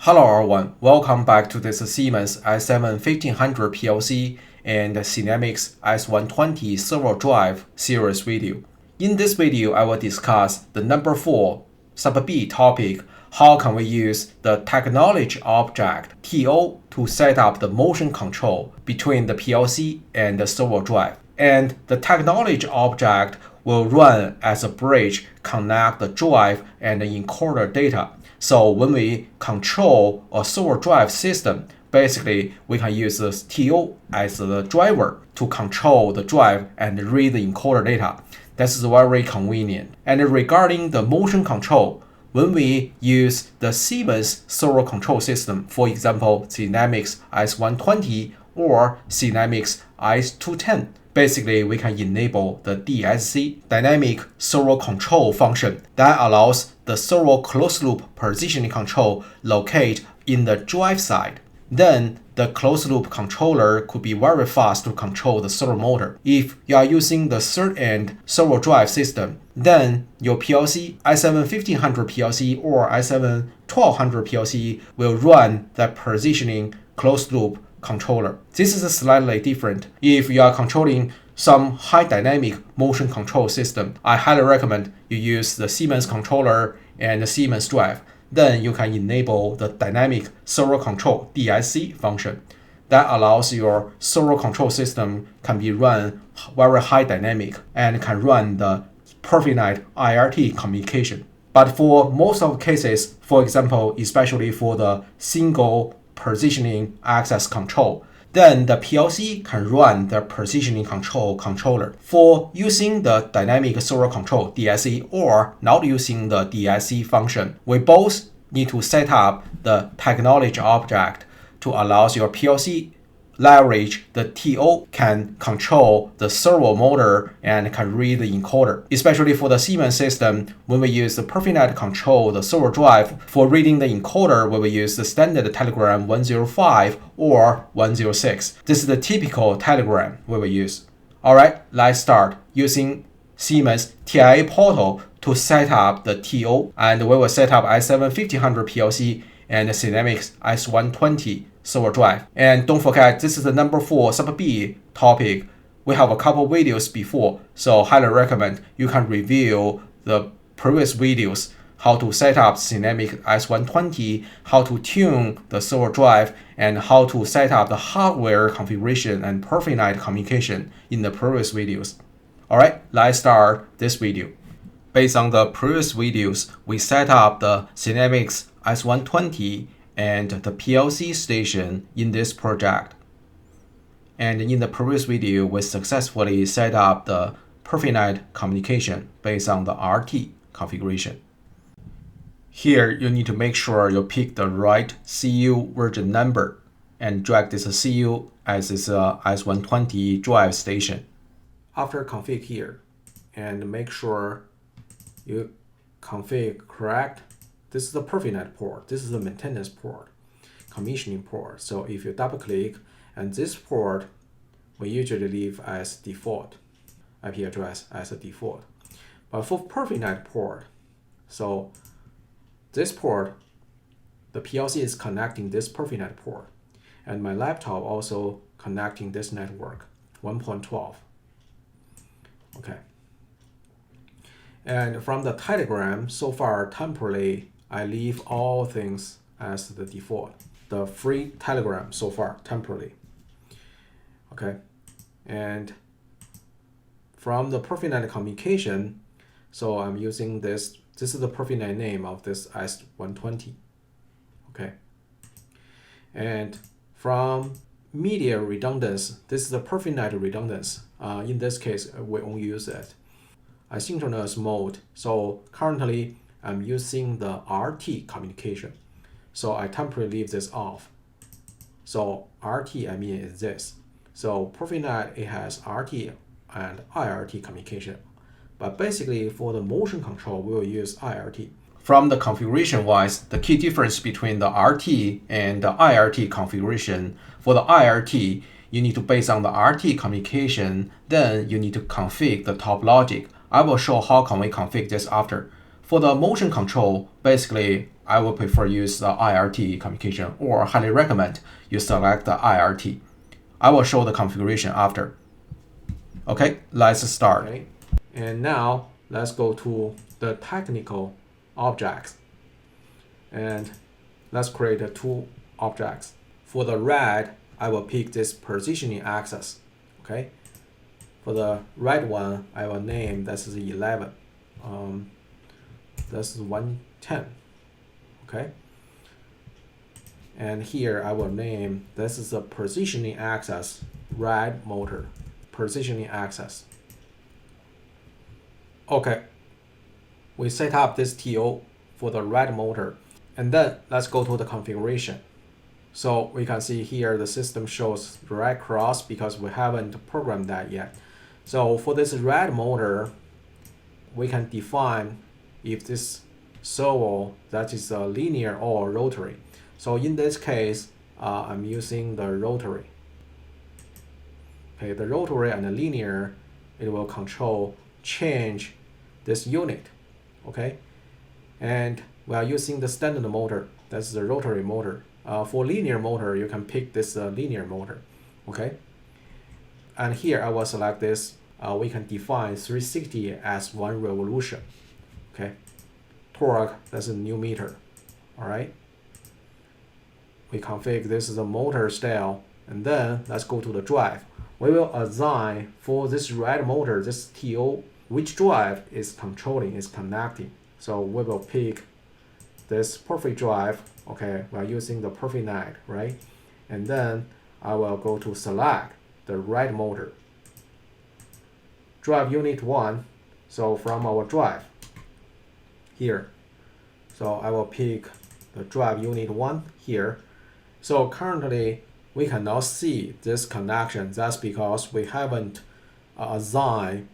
Hello everyone, welcome back to this Siemens S120 PLC and SINAMICS S120 Servo Drive series video. In this video, I will discuss the number 4 sub B topic, how can we use the technology object TO to set up the motion control between the PLC and the servo drive. And the technology object will run as a bridge, connect the drive and the encoder data. So when we control a servo drive system, basically we can use this TO as the driver to control the drive and read the encoder data. This is very convenient. And regarding the motion control, when we use the Siemens servo control system, for example, SINAMICS S120 or SINAMICS S210, basically we can enable the DSC, Dynamic Servo Control function, that allows the servo closed-loop positioning control locate in the drive side. Then the closed-loop controller could be very fast to control the servo motor. If you are using the third-end servo drive system, then your PLC, i7-1500 PLC or i7-1200 PLC will run the positioning closed-loop controller. This is slightly different. If you are controlling some high dynamic motion control system, I highly recommend you use the Siemens controller and the Siemens drive. Then you can enable the dynamic servo control DSC function. That allows your servo control system can be run very high dynamic and can run the Profinet IRT communication. But for most of the cases, for example, especially for the single positioning access control, then the PLC can run the positioning controller. For using the dynamic servo control DSC or not using the DSC function, we both need to set up the technology object to allow your PLC leverage the TO can control the servo motor and can read the encoder. Especially for the Siemens system, when we use the Profinet control the servo drive, for reading the encoder, we will use the standard telegram 105 or 106. This is the typical telegram we will use. Alright, let's start using Siemens TIA portal to set up the TO, and we will set up i7-1500 PLC and SINAMICS S120 servo drive. And don't forget, this is the number 4 sub B topic. We have a couple videos before, so highly recommend you can review the previous videos, how to set up SINAMICS S120, how to tune the servo drive, and how to set up the hardware configuration and Profinet communication in the previous videos. Alright, let's start this video. Based on the previous videos, we set up the SINAMICS S120 and the PLC station in this project. And in the previous video, we successfully set up the Profinet communication based on the RT configuration. Here, you need to make sure you pick the right CU version number and drag this CU as this S120 drive station. After config here, and make sure you config correct. This is the Profinet port. This is the maintenance port, commissioning port. So if you double click, and this port, we usually leave as default, IP address as a default. But for Profinet port, so this port, the PLC is connecting this Profinet port, and my laptop also connecting this network, 1.12. Okay. And from the telegram, so far temporarily, I leave all things as the default. The free telegram so far temporarily. Okay. And from the Profinet communication, so I'm using this. This is the Profinet name of this S120. Okay. And from media redundancy, this is the Profinet redundancy. In this case, we only use it asynchronous mode. So currently I'm using the RT communication. So I temporarily leave this off. So RT, I mean, is this. So Profinet, it has RT and IRT communication. But basically for the motion control, we will use IRT. From the configuration wise, the key difference between the RT and the IRT configuration, for the IRT, you need to base on the RT communication, then you need to configure the top logic. I will show how can we configure this after. For the motion control, basically, I would prefer use the IRT communication, or highly recommend you select the IRT. I will show the configuration after. Okay, let's start. Okay. And now let's go to the technical objects. And let's create two objects. For the red, I will pick this positioning axis. Okay. For the red one, I will name this is 11. This is 110. Okay. And here I will name this is the positioning axis, red motor, positioning axis. Okay. We set up this TO for the red motor, and then let's go to the configuration. So we can see here the system shows red cross because we haven't programmed that yet. So for this red motor, we can define if this servo that is a linear or rotary. So in this case, I'm using the rotary. Okay, the rotary and the linear, it will change this unit. Okay, and we are using the standard motor. That's the rotary motor. For linear motor, you can pick this linear motor. Okay, and here I will select this. We can define 360 as 1 revolution. Okay, torque, that's a new meter. All right, we configure this is a motor style, and then let's go to the drive. We will assign for this red motor, this TO, which drive is controlling, is connecting. So we will pick this perfect drive. Okay, we are using the Profinet, right? And then I will go to select the red motor. Drive unit 1, so from our drive here. So I will pick the drive unit 1 here. So currently we cannot see this connection. That's because we haven't assigned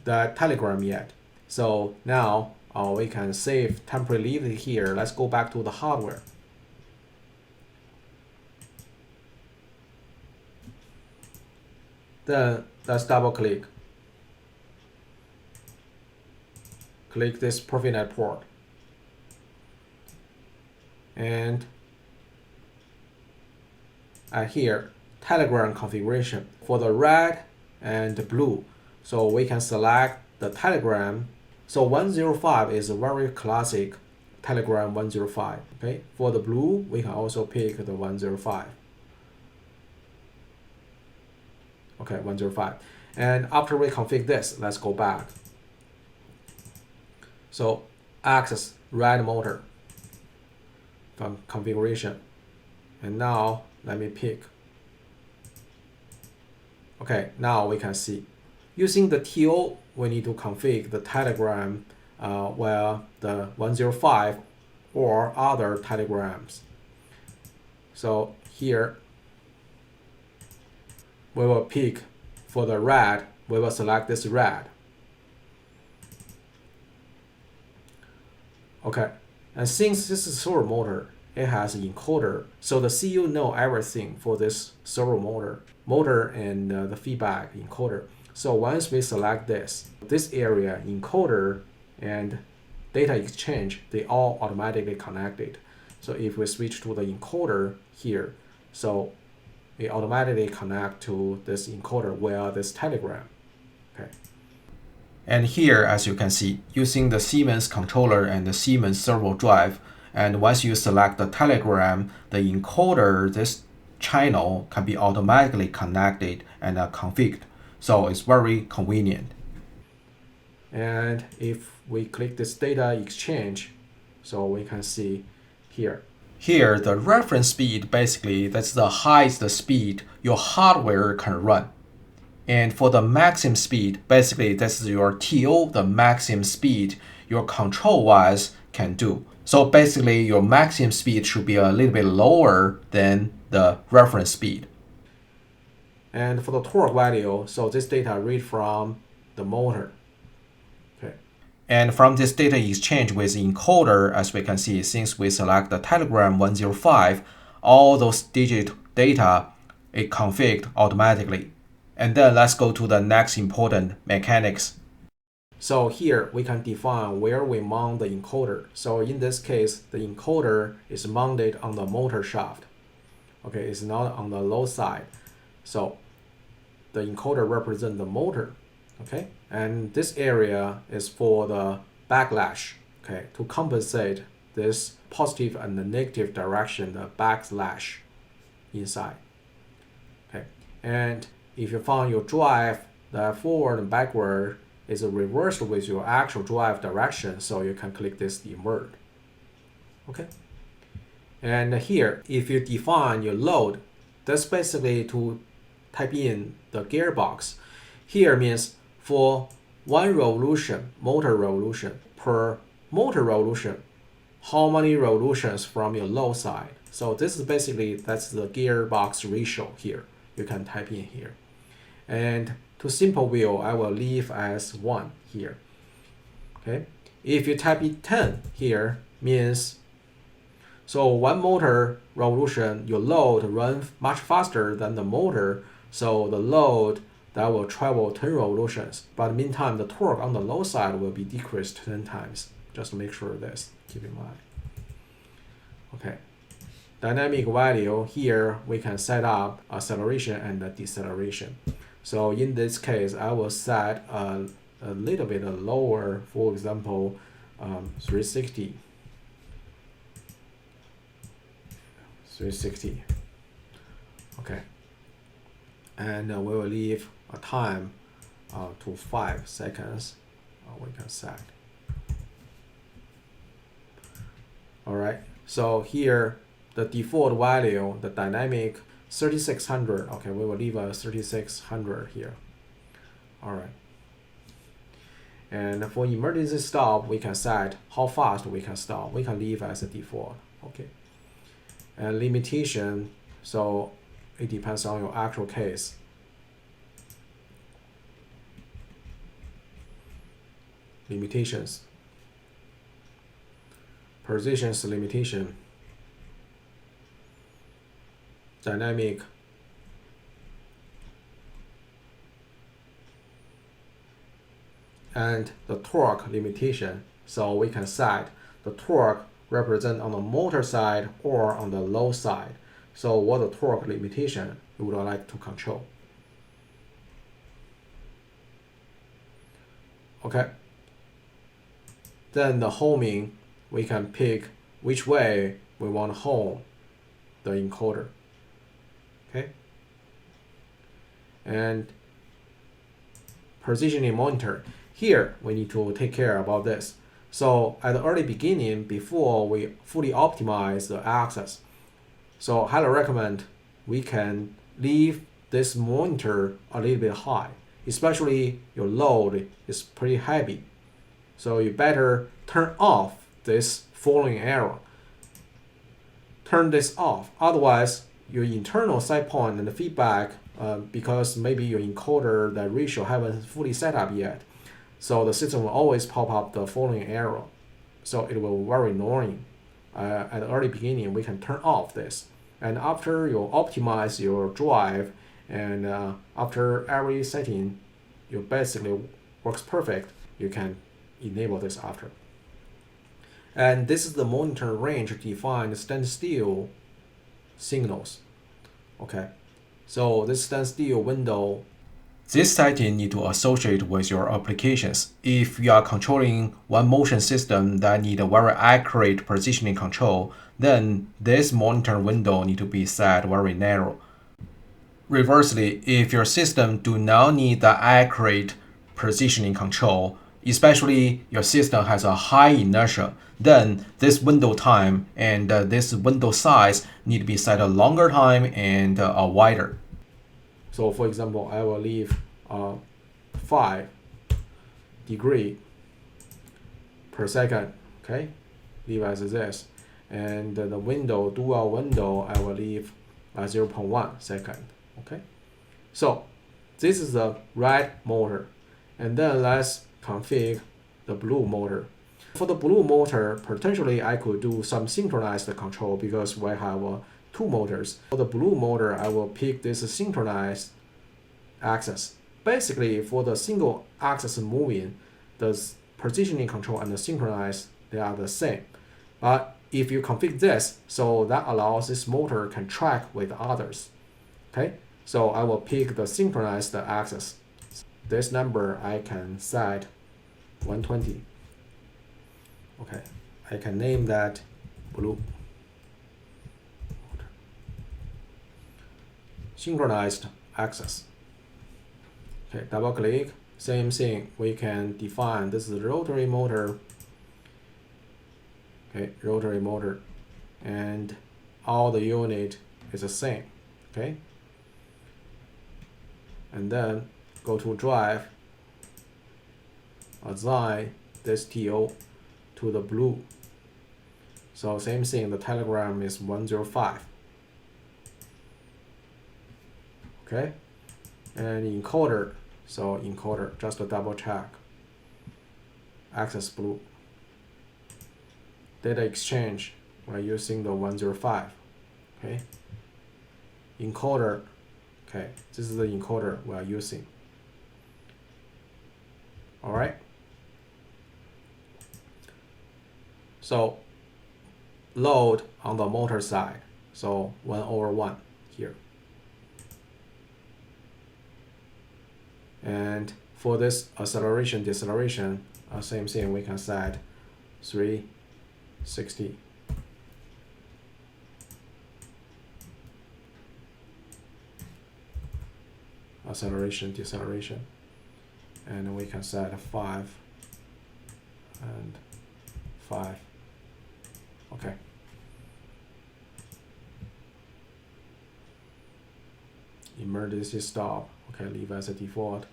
the telegram yet. So now we can save temporarily leave it here. Let's go back to the hardware. Then let's double click. Click this Profinet port. And here, telegram configuration for the red and the blue. So we can select the telegram. So 105 is a very classic telegram 105. Okay, for the blue, we can also pick the 105. Okay, 105. And after we configure this, let's go back. So axis red motor from configuration. And now let me pick. Okay, now we can see. Using the TO, we need to configure the telegram where the 105 or other telegrams. So here, we will pick for the red, we will select this red. Okay, and since this is servo motor, it has an encoder, so the CU know everything for this servo motor and the feedback encoder. So once we select this area, encoder and data exchange, they all automatically connected. So if we switch to the encoder here, so it automatically connect to this encoder via this telegram. Okay. And here, as you can see, using the Siemens controller and the Siemens servo drive, and once you select the telegram, the encoder, this channel can be automatically connected and configured. So it's very convenient. And if we click this data exchange, so we can see here. Here, the reference speed, basically, that's the highest speed your hardware can run. And for the maximum speed, basically, that's your TO, the maximum speed your control-wise can do. So basically, your maximum speed should be a little bit lower than the reference speed. And for the torque value, so this data read from the motor. Okay. And from this data exchange with encoder, as we can see, since we select the telegram 105, all those digit data is configured automatically. And then let's go to the next important mechanics. So here we can define where we mount the encoder. So in this case, the encoder is mounted on the motor shaft. Okay, it's not on the low side. So the encoder represents the motor. Okay, and this area is for the backlash. Okay, to compensate this positive and the negative direction, the backslash inside. Okay, and if you found your drive, the forward and backward is reversed with your actual drive direction, so you can click this invert. Okay, and here if you define your load, that's basically to type in the gearbox. Here means for one revolution, motor revolution, per motor revolution, how many revolutions from your low side. So this is basically, that's the gearbox ratio here. You can type in here. And to simple view, I will leave as 1 here. Okay. If you type in 10 here, means so one motor revolution, your load runs much faster than the motor, so the load that will travel 10 revolutions. But meantime, the torque on the low side will be decreased 10 times. Just make sure this, keep in mind. Okay. Dynamic value, here we can set up acceleration and deceleration. So in this case, I will set a little bit lower, for example, 360. 360. Okay. And we will leave a time to 5 seconds. We can set. All right. So here, the default value, the dynamic 3600. Okay, we will leave a 3600 here. All right. And for emergency stop, we can set how fast we can stop. We can leave as a default. Okay. And limitation, so it depends on your actual case. Limitations. Positions limitation. Dynamic. And the torque limitation. So we can set the torque represent on the motor side or on the low side. So what the torque limitation you would like to control. Okay. Then the homing, we can pick which way we want to home the encoder. Okay. And positioning monitor. Here we need to take care about this. So at the early beginning, before we fully optimize the access, so I highly recommend we can leave this monitor a little bit high, especially your load is pretty heavy. So you better turn off this following arrow. Turn this off, otherwise your internal set point and the feedback, because maybe your encoder, the ratio haven't fully set up yet. So the system will always pop up the following arrow. So it will be very annoying. At the early beginning, we can turn off this. And after you optimize your drive, and after every setting, you basically works perfect, you can enable this after. And this is the monitor range to define standstill signals. Okay, so this standstill window, this setting need to associate with your applications. If you are controlling one motion system that need a very accurate positioning control, then this monitor window need to be set very narrow. Reversely, if your system do not need the accurate positioning control, especially your system has a high inertia, then this window time and this window size need to be set a longer time and wider. So for example, I will leave 5 degrees per second, okay? Leave as this. And the window, dual window, I will leave 0.1 second, okay? So this is the red motor. And then let's configure the blue motor. For the blue motor, potentially I could do some synchronized control because we have 2 motors. For the blue motor, I will pick this synchronized axis. Basically, for the single axis moving, the positioning control and the synchronize, they are the same. But if you configure this, so that allows this motor can track with others. Okay, so I will pick the synchronized axis. This number I can set 120. Okay, I can name that blue. Synchronized axis. Okay, double click, same thing. We can define this is rotary motor. Okay, rotary motor, and all the unit is the same. Okay, and then go to drive, assign this TO to the blue. So same thing, the telegram is 105. Okay, and encoder, so encoder, just a double check. Access blue. Data exchange, we're using the 105. Okay, encoder, okay, this is the encoder we are using. All right, so load on the motor side, so 1/1 here. And for this acceleration, deceleration, same thing, we can set 360. Acceleration, deceleration, and we can set 5 and 5. Okay. Emergency stop, okay, leave as a default.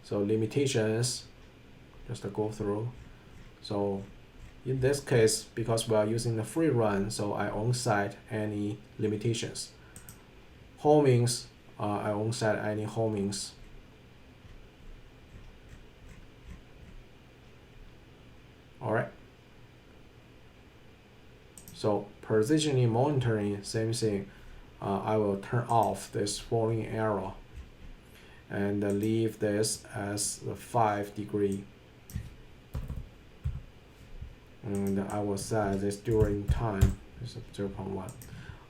So limitations, just to go through. So in this case, because we are using the free run, so I won't set any limitations. Homings, I won't set any homings. All right. So positioning monitoring, same thing. I will turn off this falling arrow and leave this as the 5 degree. And I will set this during time is 0.1.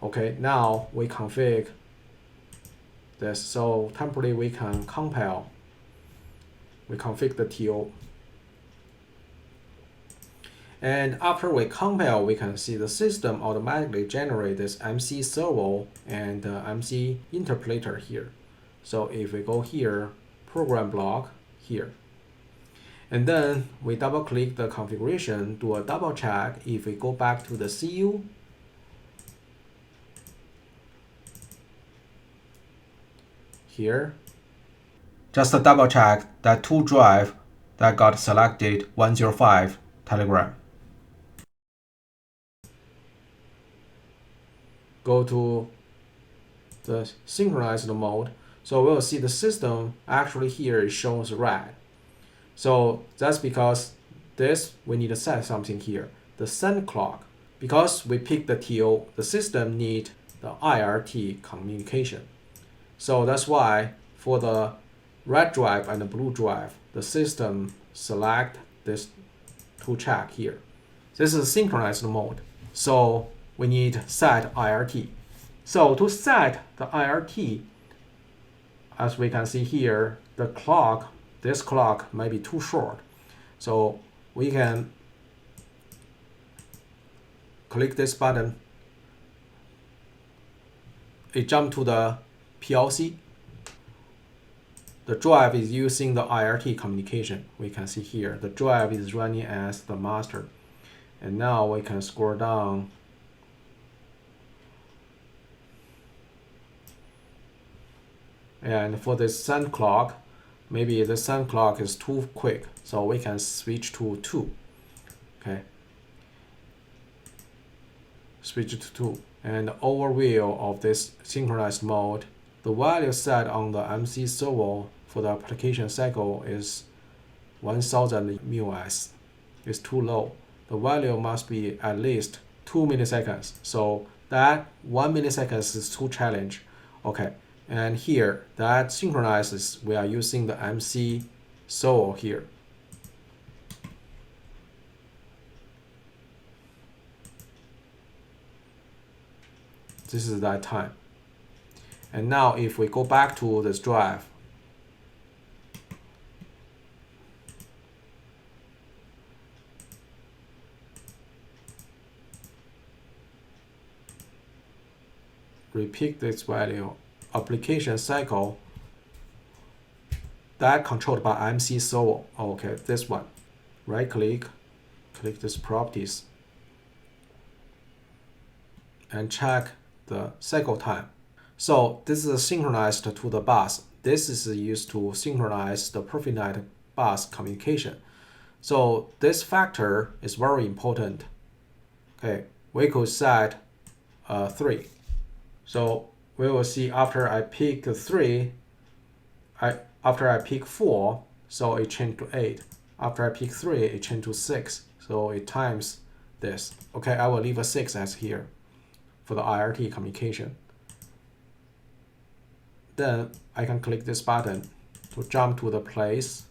Okay, now we configure this. So temporarily we can compile. We configure the TO. And after we compile, we can see the system automatically generate this MC servo and MC interpolator here. So if we go here, program block here, and then we double click the configuration, do a double check. If we go back to the CU, here, just a double check that two drive that got selected 105 telegram. Go to the synchronized mode. So we'll see the system actually here it shows red. So that's because this we need to set something here. The send clock, because we pick the TO, the system need the IRT communication. So that's why for the red drive and the blue drive, the system select this to check here. This is synchronized mode. So we need set IRT. So to set the IRT, as we can see here, the clock, this clock might be too short. So we can click this button. It jump to the PLC. The drive is using the IRT communication. We can see here, the drive is running as the master. And now we can scroll down. And for this send clock, maybe the send clock is too quick, so we can switch to 2. Okay. Switch to 2. And overview of this synchronized mode, the value set on the MC servo for the application cycle is 1000 µs. It's too low. The value must be at least 2 milliseconds. So that 1 millisecond is too challenge. Okay. And here, that synchronizes, we are using the MC servo here. This is that time. And now if we go back to this drive, repeat this value, application cycle, that controlled by MC Servo. Okay, this one. Right click, click this properties, and check the cycle time. So this is synchronized to the bus. This is used to synchronize the Profinet bus communication. So this factor is very important. Okay, we could set 3. So we will see after I pick 3, after I pick 4, so it changed to 8. After I pick 3, it changed to 6. So it times this. Okay, I will leave a 6 as here for the IRT communication. Then I can click this button to jump to the place.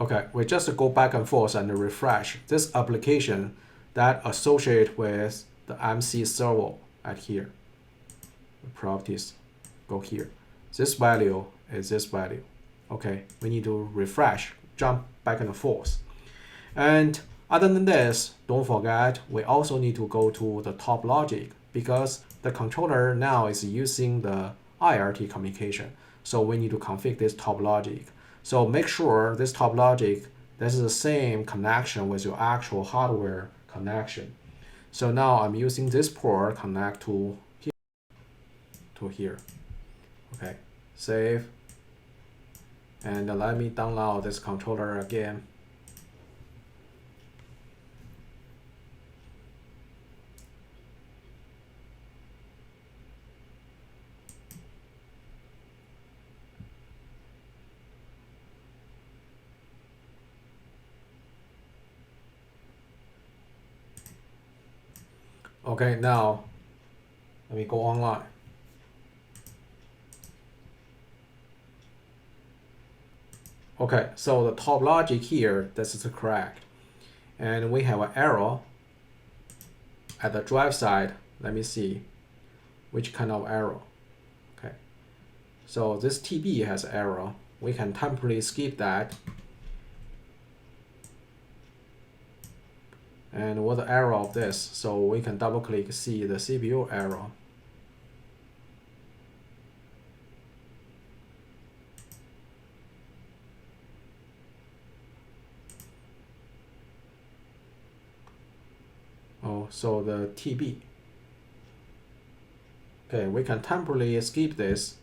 Okay, we just go back and forth and refresh this application that associate with the MC Servo at here. The properties go here. This value is this value. Okay, we need to refresh, jump back and forth. And other than this, don't forget, we also need to go to the top logic because the controller now is using the IRT communication. So we need to configure this top logic. So make sure this top logic, this is the same connection with your actual hardware connection. So now I'm using this port connect to here. Okay, save. And let me download this controller again. Okay, now let me go online. Okay, so the top logic here, this is correct. And we have an error at the drive side. Let me see which kind of error. Okay, so this TB has error. We can temporarily skip that. And what the error of this? So we can double click, see the CPU error. Oh, so the TB. Okay, we can temporarily skip this.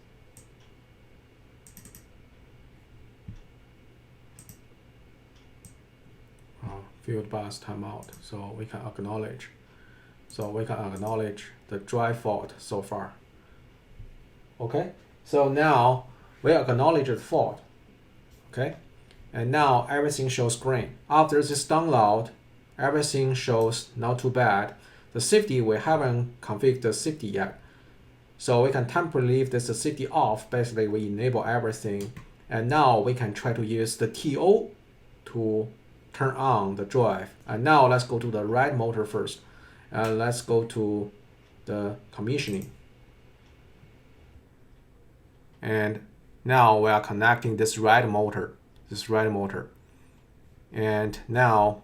Field bus timeout, so we can acknowledge. So we can acknowledge the drive fault so far. Okay, so now we acknowledge the fault. Okay, and now everything shows green. After this download, everything shows not too bad. The safety, we haven't configured the safety yet. So we can temporarily leave this safety off. Basically, we enable everything. And now we can try to use the TO to turn on the drive. And now let's go to the red motor first. And let's go to the commissioning. And now we are connecting this red motor. And now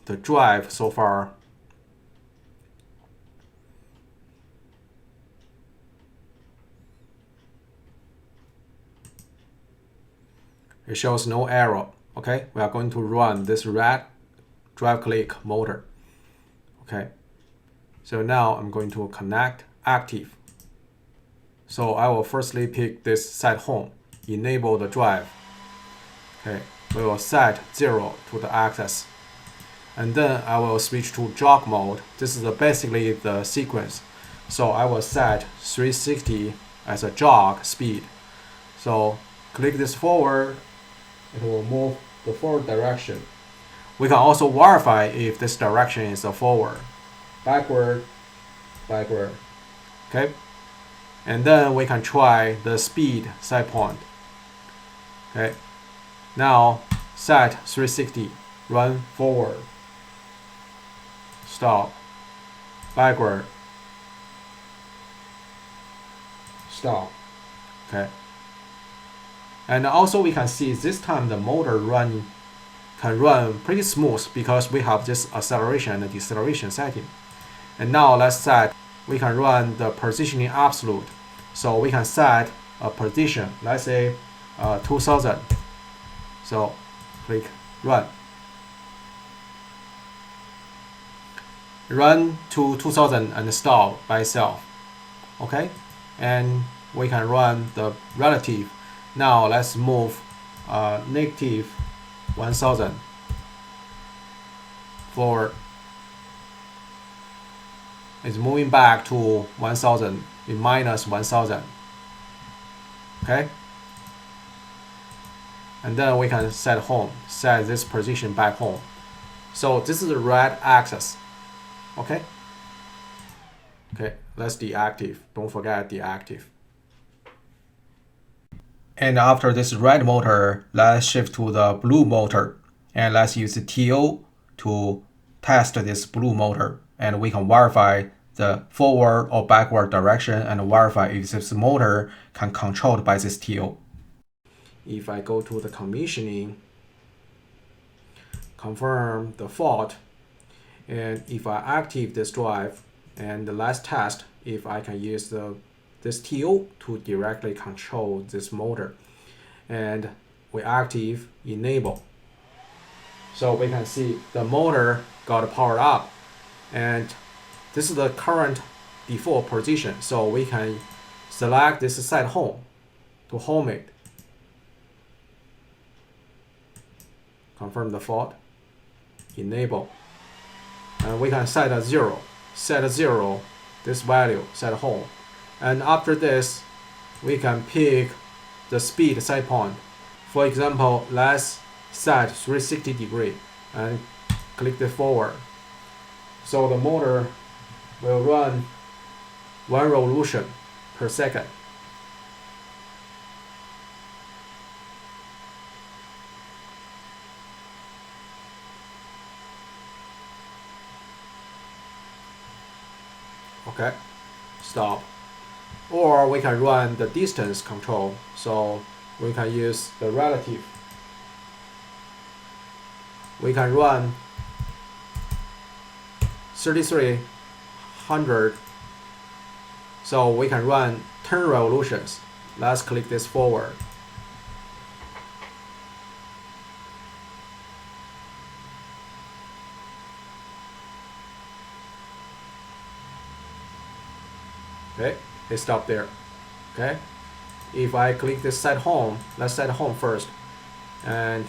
the drive so far it shows no error. Okay, we are going to run this red drive click motor. Okay, so now I'm going to connect active. So I will firstly pick this set home, enable the drive. Okay, we will set 0 to the access. And then I will switch to jog mode. This is basically the sequence. So I will set 360 as a jog speed. So click this forward, it will move the forward direction. We can also verify if this direction is a forward, backward, backward. Okay, and then we can try the speed set point. Okay, now set 360, run forward, stop, backward, stop. Okay. And also we can see this time the motor can run pretty smooth because we have this acceleration and deceleration setting. And now let's set, we can run the positioning absolute. So we can set a position, let's say 2000. So click run. Run to 2000 and stop by itself. Okay, and we can run the relative. Now let's move negative 1000 forward. It's moving back to 1000 in minus 1000. Okay, and then we can set home, set this position back home. So this is the red axis. Okay, let's deactive. Don't forget deactive. And after this red motor, let's shift to the blue motor. And let's use the TO to test this blue motor. And we can verify the forward or backward direction and verify if this motor can controlled by this TO. If I go to the commissioning, confirm the fault, and if I active this drive, and let's test if I can use this TO to directly control this motor. And we active enable. So we can see the motor got powered up, and this is the current default position. So we can select this set home to home it. Confirm the fault, enable. And we can set a 0, this value, set home. And after this, we can pick the speed set point. For example, let's set 360 degree and click the forward. So the motor will run 1 revolution per second. Okay, stop. Or we can run the distance control. So we can use the relative. We can run 3300. So we can run 10 revolutions. Let's click this forward. Okay, it stopped there. Okay, if I click this set home, let's set home first, and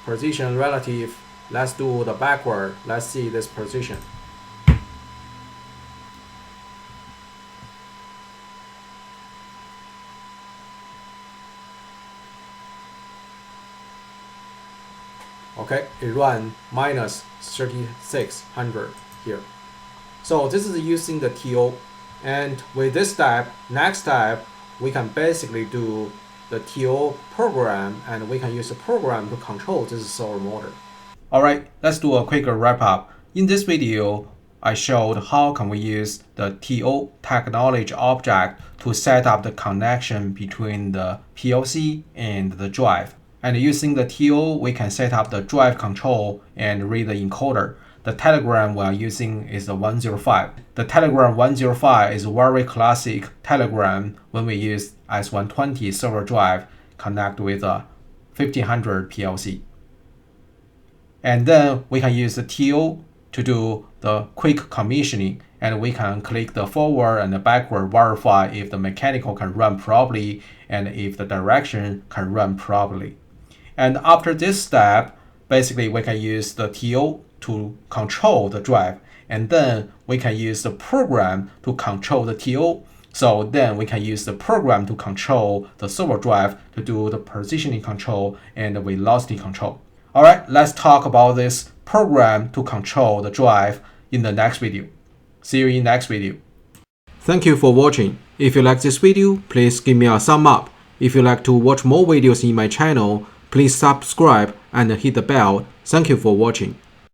position relative, let's do the backward. Let's see this position. Okay, it run minus 3600 here. So this is using the TO. And with this step, next step, we can basically do the TO program, and we can use the program to control this servo motor. Alright, let's do a quick wrap up. In this video, I showed how can we use the TO technology object to set up the connection between the PLC and the drive. And using the TO, we can set up the drive control and read the encoder. The telegram we are using is the 105. The telegram 105 is a very classic telegram when we use S120 servo drive connect with a 1500 PLC. And then we can use the TO to do the quick commissioning, and we can click the forward and the backward verify if the mechanical can run properly and if the direction can run properly. And after this step, basically we can use the TO to control the drive, and then we can use the program to control the TO. So then we can use the program to control the servo drive to do the positioning control and the velocity control. Alright, let's talk about this program to control the drive in the next video. See you in next video. Thank you for watching. If you like this video, please give me a thumb up. If you like to watch more videos in my channel, Please subscribe and hit the bell. Thank you for watching.